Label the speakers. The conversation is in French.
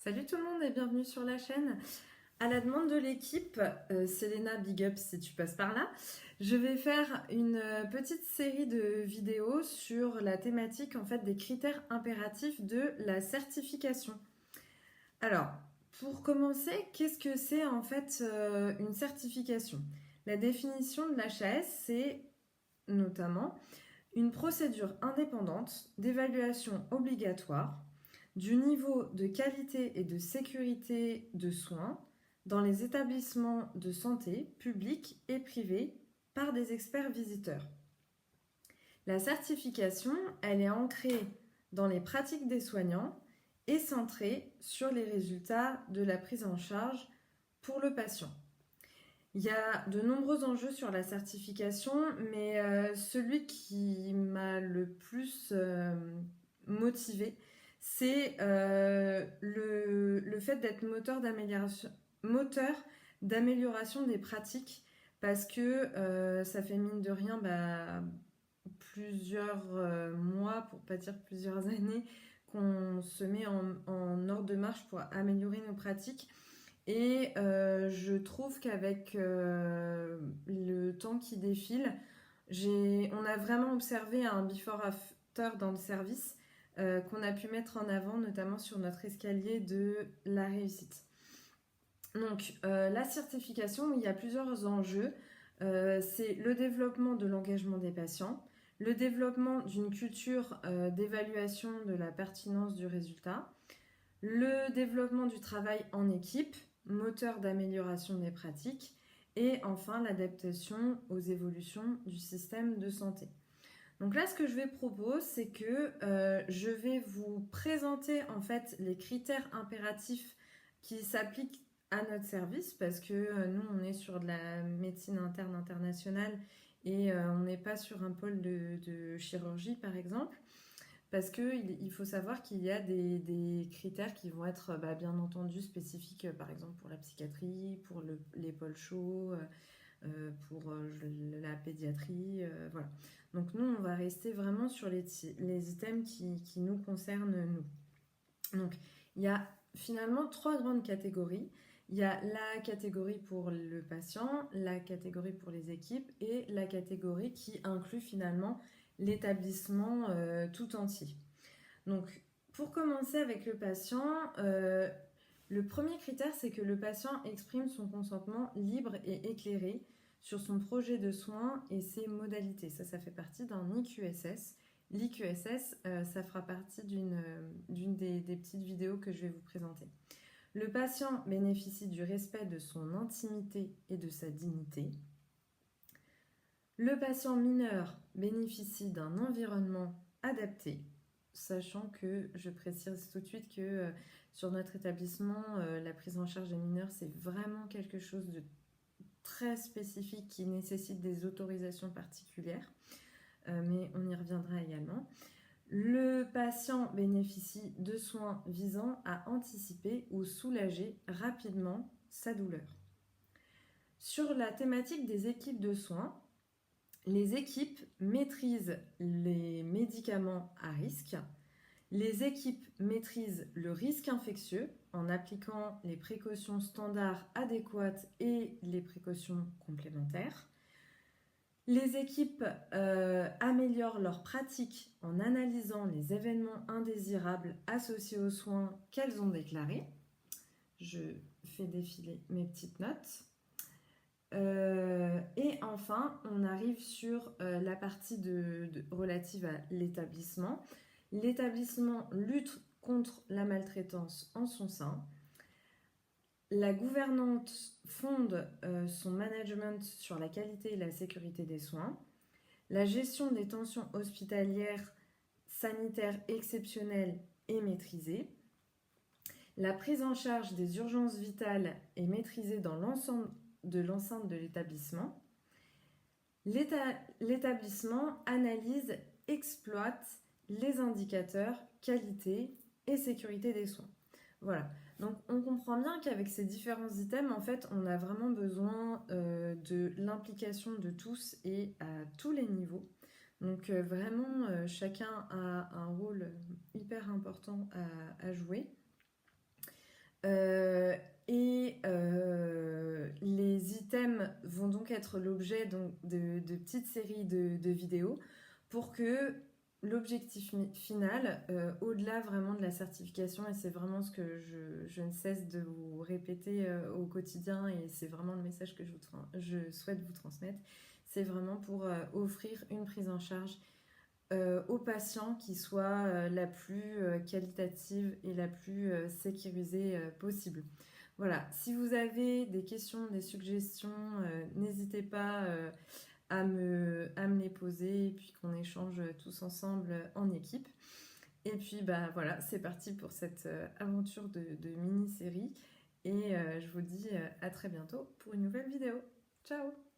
Speaker 1: Salut tout le monde et bienvenue sur la chaîne. À la demande de l'équipe, Selena Big Up si tu passes par là, je vais faire une petite série de vidéos sur la thématique en fait des critères impératifs de la certification. Alors, pour commencer, qu'est-ce que c'est en fait une certification? La définition de l'HAS, c'est notamment une procédure indépendante d'évaluation obligatoire du niveau de qualité et de sécurité de soins dans les établissements de santé publics et privés par des experts visiteurs. La certification, elle est ancrée dans les pratiques des soignants et centrée sur les résultats de la prise en charge pour le patient. Il y a de nombreux enjeux sur la certification, mais celui qui m'a le plus motivé, c'est le fait d'être moteur d'amélioration des pratiques, parce que ça fait mine de rien plusieurs mois, pour pas dire plusieurs années, qu'on se met en ordre de marche pour améliorer nos pratiques. Et je trouve qu'avec le temps qui défile, on a vraiment observé un before-after dans le service qu'on a pu mettre en avant, notamment sur notre escalier de la réussite. Donc, la certification, il y a plusieurs enjeux. C'est le développement de l'engagement des patients, le développement d'une culture d'évaluation de la pertinence du résultat, le développement du travail en équipe, moteur d'amélioration des pratiques, et enfin l'adaptation aux évolutions du système de santé. Donc là, ce que je vais proposer, c'est que je vais vous présenter en fait les critères impératifs qui s'appliquent à notre service, parce que nous, on est sur de la médecine interne internationale et on n'est pas sur un pôle de chirurgie, par exemple. Parce qu'il faut savoir qu'il y a des critères qui vont être bien entendu spécifiques, par exemple pour la psychiatrie, pour les pôles chauds, pour la pédiatrie. Voilà. Donc nous, on va rester vraiment sur les items qui nous concernent, nous. Donc il y a finalement trois grandes catégories. Il y a la catégorie pour le patient, la catégorie pour les équipes et la catégorie qui inclut finalement l'établissement tout entier. Donc, pour commencer avec le patient, le premier critère, c'est que le patient exprime son consentement libre et éclairé sur son projet de soins et ses modalités. Ça fait partie d'un IQSS. L'IQSS, ça fera partie d'une des petites vidéos que je vais vous présenter. Le patient bénéficie du respect de son intimité et de sa dignité. Le patient mineur bénéficie d'un environnement adapté, sachant que je précise tout de suite que sur notre établissement, la prise en charge des mineurs, c'est vraiment quelque chose de très spécifique qui nécessite des autorisations particulières, mais on y reviendra également. Le patient bénéficie de soins visant à anticiper ou soulager rapidement sa douleur. Sur la thématique des équipes de soins, les équipes maîtrisent les médicaments à risque. Les équipes maîtrisent le risque infectieux en appliquant les précautions standards adéquates et les précautions complémentaires. Les équipes améliorent leurs pratiques en analysant les événements indésirables associés aux soins qu'elles ont déclarés. Je fais défiler mes petites notes. Et enfin, on arrive sur la partie relative à l'établissement. L'établissement lutte contre la maltraitance en son sein. La gouvernante fonde son management sur la qualité et la sécurité des soins. La gestion des tensions hospitalières sanitaires exceptionnelles est maîtrisée. La prise en charge des urgences vitales est maîtrisée dans l'ensemble de l'enceinte de l'établissement. L'établissement analyse, exploite les indicateurs qualité et sécurité des soins. Voilà, donc on comprend bien qu'avec ces différents items, en fait, on a vraiment besoin de l'implication de tous et à tous les niveaux. Donc vraiment, chacun a un rôle hyper important à jouer. Euh, les items vont donc être l'objet donc, de petites séries de vidéos pour que l'objectif final, au-delà vraiment de la certification, et c'est vraiment ce que je ne cesse de vous répéter au quotidien, et c'est vraiment le message que je souhaite vous transmettre, c'est vraiment pour offrir une prise en charge aux patients qui soit la plus qualitative et la plus sécurisée possible. Voilà, si vous avez des questions, des suggestions, n'hésitez pas à me les poser et puis qu'on échange tous ensemble en équipe. Et puis bah voilà, c'est parti pour cette aventure de mini-série et je vous dis à très bientôt pour une nouvelle vidéo. Ciao!